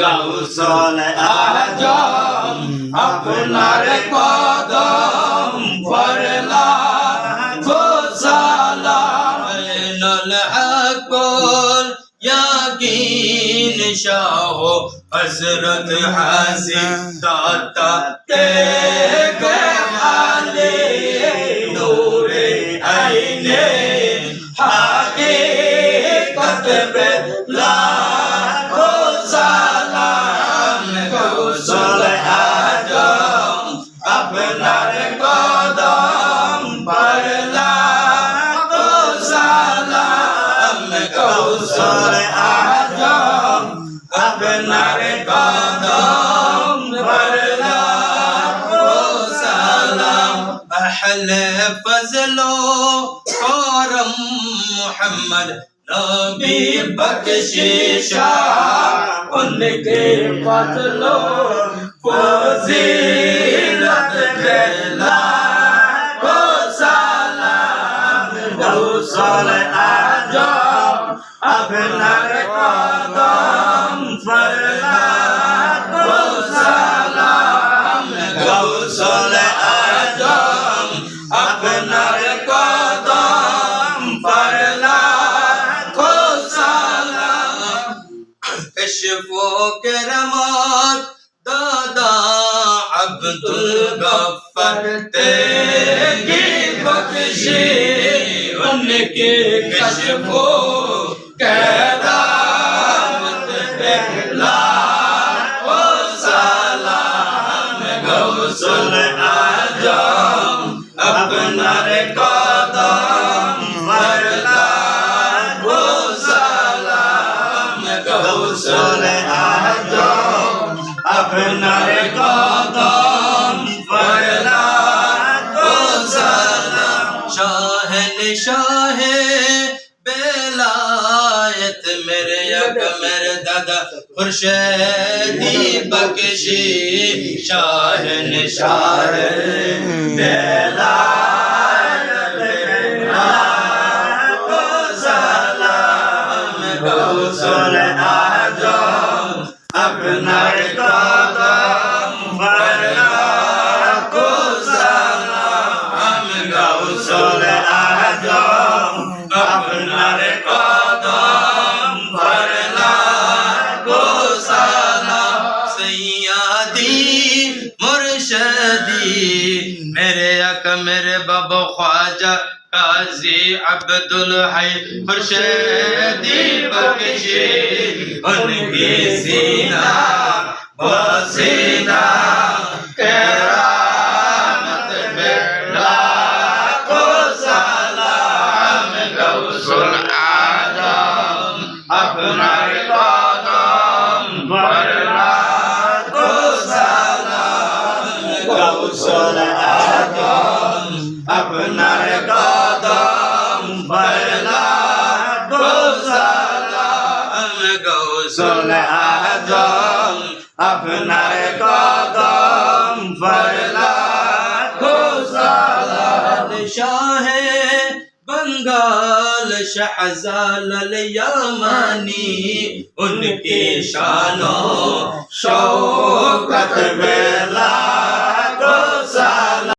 গৌসল আজম আপনার কদম পড়লাম গো সালাম নল হকুল ইয়াকিন শাহ হযরত হাসিন দাতা তেগে আলে নূরে আইনে হাকিকত বেলা গো সালাম গৌসল আজম আপনার কদম পড়লাম গো সালাম গৌসল আজম আপনার কদম পড়লাম গো সালাম আহলে ফজলো করম মুহাম্মদ নবী বখশিশা उनके फजलो फजीलत बेला को सलाम गौसल आजम अपनार कदम फरला को सलाम गौसल आजम अपनार कदम फरला को सलाम कश्फो करमत दादा अब्दुल गफ्फार तेगी बख्शी उनके कश्फो करमत बेला ओ सलाम गौसल आजम अपनार कदम फरला ओ सलाम गौसल आजम अपनार कदम फरला ओ सलाम शाह बेलायत मेरे अकमर दादा खुर्शीदी बख्शी शाह बेलायत ओ सलाम गौसल आजम अपनार कदम फरला को सलाम गौसल आजम अपनार कदम फरला को सलाम सैयदी मुर्शदी मेरे अकमर बाबा ख्वाजा काजी अब्दुल हई खुर्शीदी बख्शी उनकी सीना वसीना करामत बेला को सलाम गौसल आजम अपनार कदम फरला को सलाम गौसल आजम अपनार कदम फरला को सलाम गौसल आजम अपनार कदम फरला को सलाम शाह बंगाल शाहजालाल यमानी उनकी शानो शौकत बेला